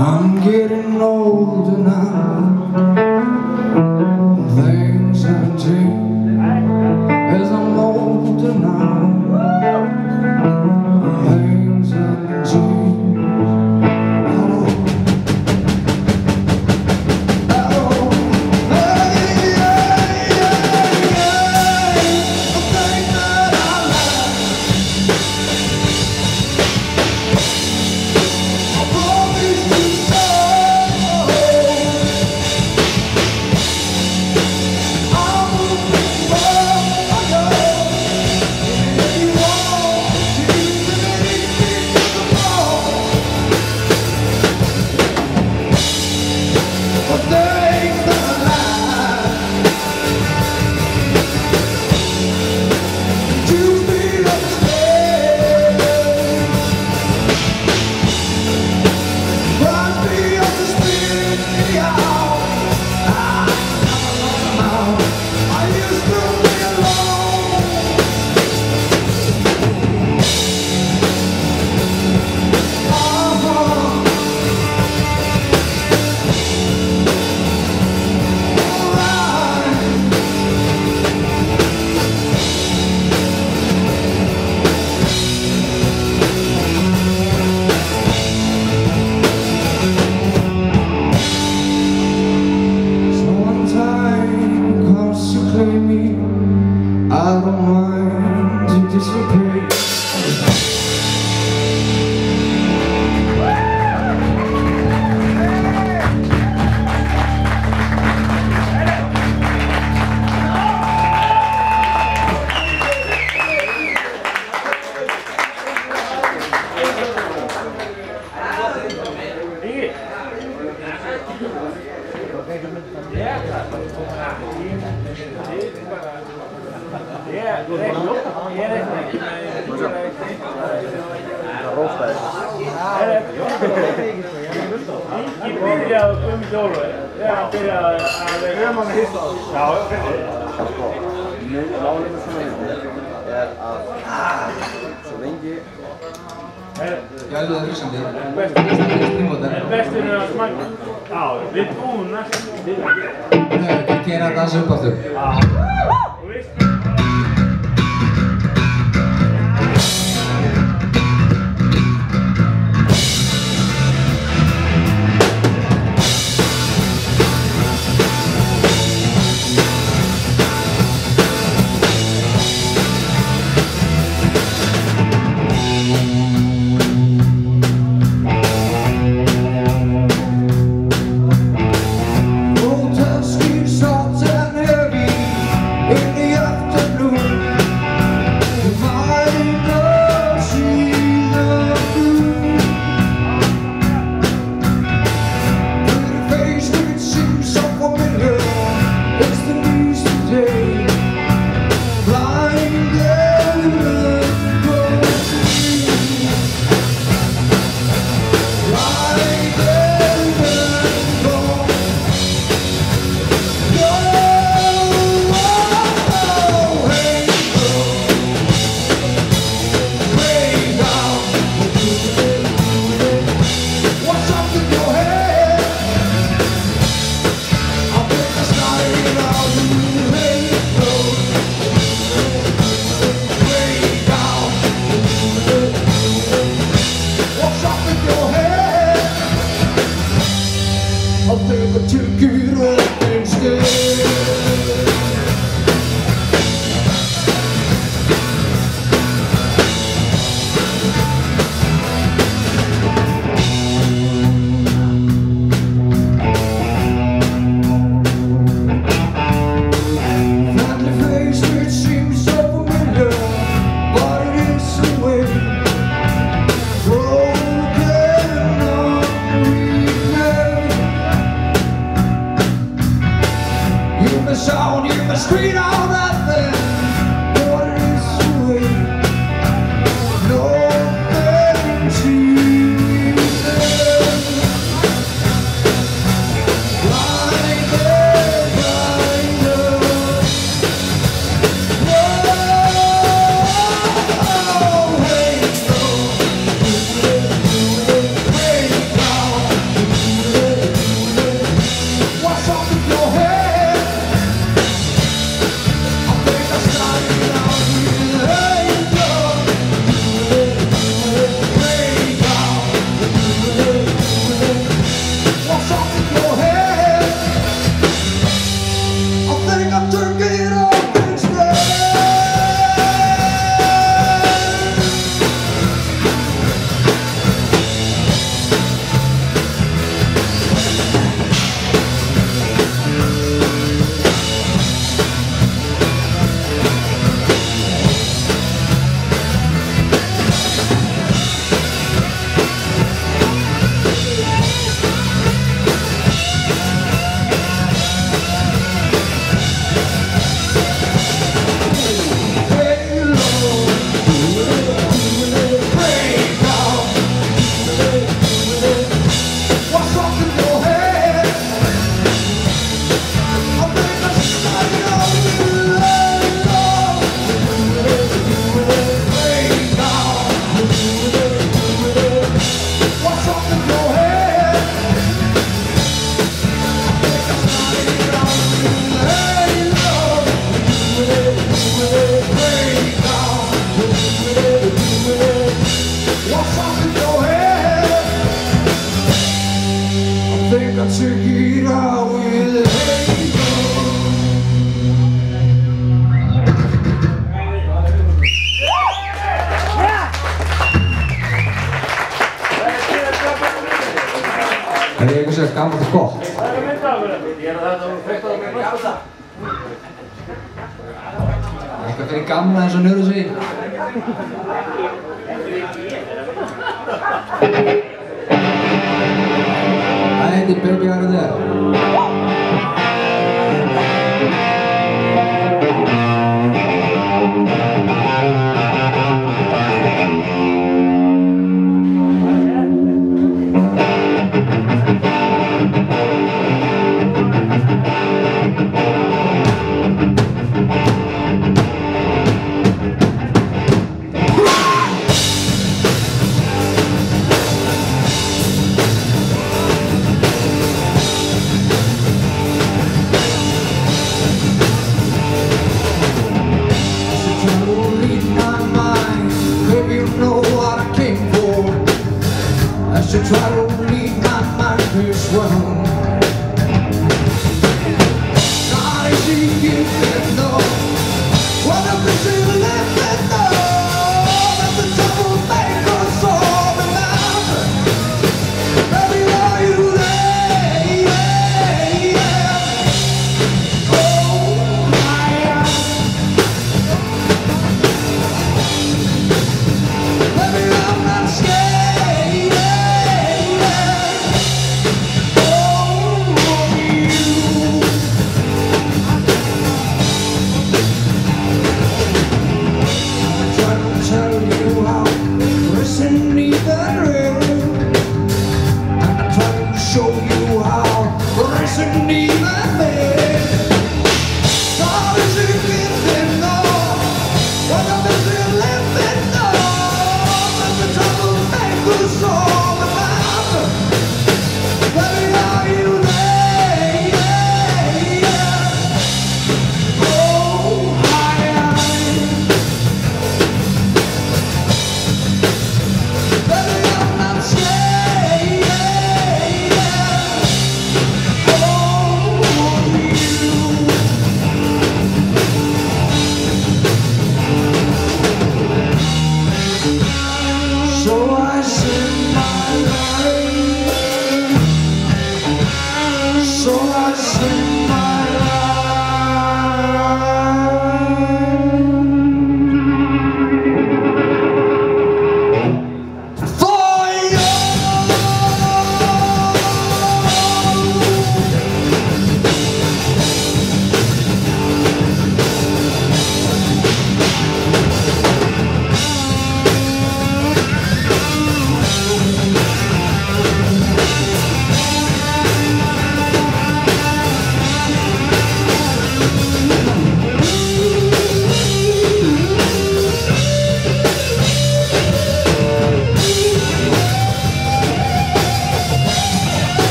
I'm getting older now, things have changed as I'm older now, things have changed. I don't mind to disappear. Jag lurar sig det. Bästa nu att smaka. Ja, det är onast. Nu kan jag dansa upp efter. Ja. Grotesque, salt and heavy in the street all right there, water is sweet, nothing to Eikö se kammata kohta? Eitthvað fyrir gamla eins og nörðu sig. Það heitir Baby Out of There. To try to lead my mind this world. Not easy getting though. What a busy living though. That's the trouble maker all the night. Baby, are you there? Yeah. Oh my God. Baby, I'm not scared.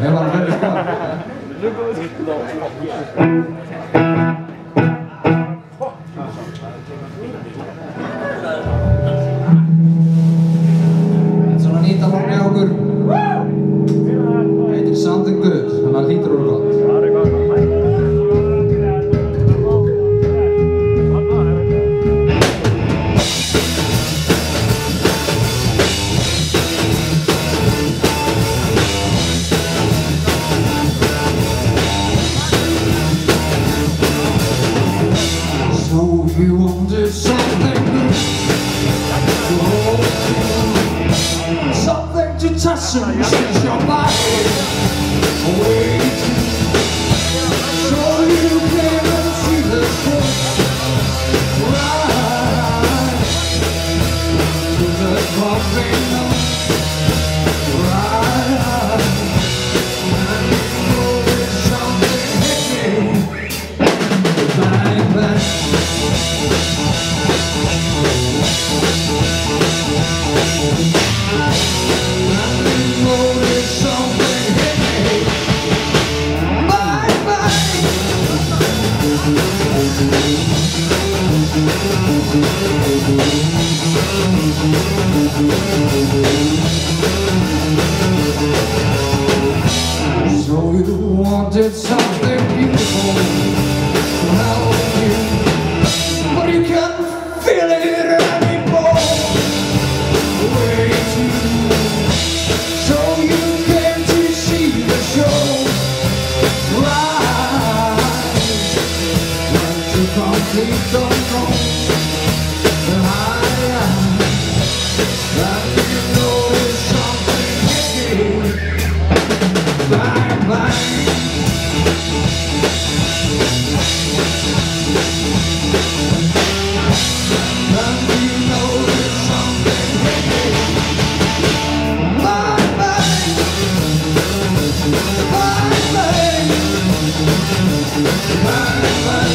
Det var väldigt bra. Svona nýta lóni á okkur. Heitir Something Good, þannig að hlýtur úr gott. So you wanted something good to hold you, something to touch and change your body away to, so you came and see the truth right to the coffee note right, and you know there's something hitting bang bang. So you wanted something beautiful to help you, but you can't feel it anymore. Way too. So you came to see the show, right? Went to complete the wrong. And you know there's something hitting. Bang bang. And you know there's something hitting. Bang bang. Bang bang. Bang bang. Bang bang.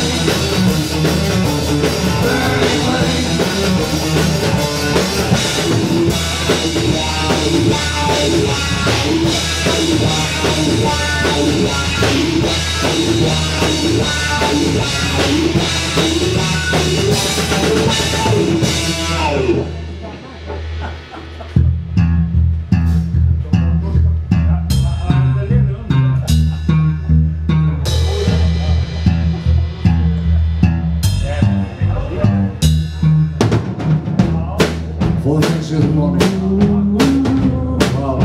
Four things you want. Wow.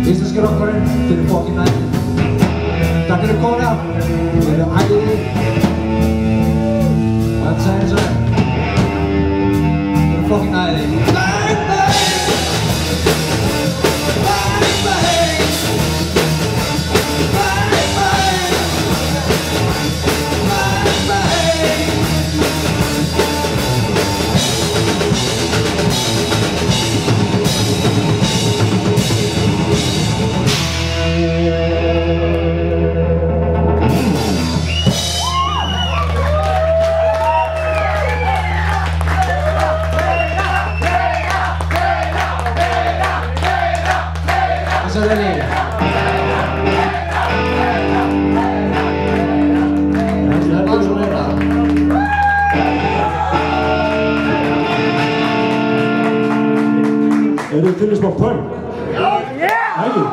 Íslenski rockarinn fyrir Fucking Night. Takk fyrir komuna, fyrir ægirinn. Það segir svo fyrir Fucking Night. Bang bang. Bang bang. Bang bang. Bang bang. Er þið til í smá punk? Yeah! Ægir?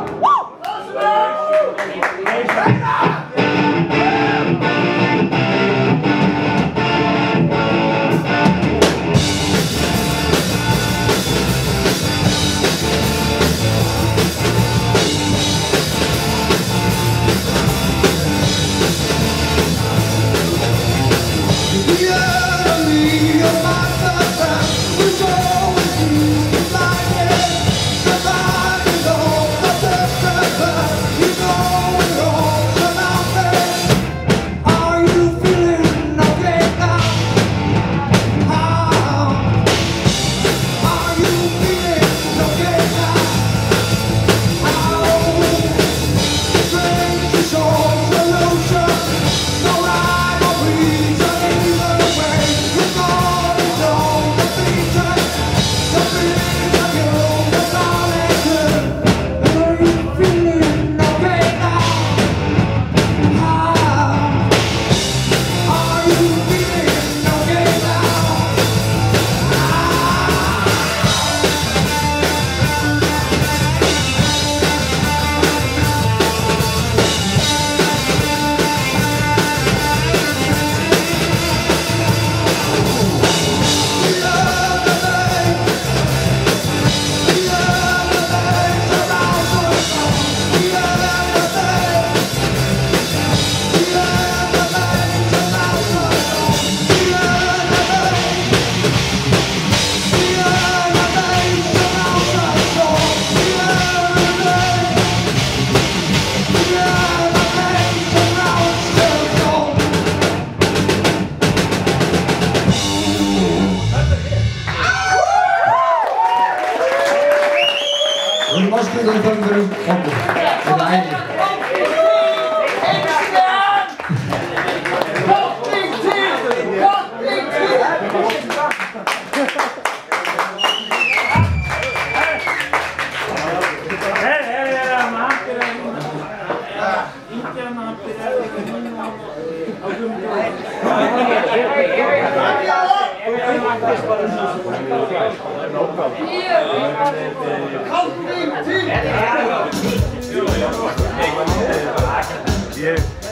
Yeah.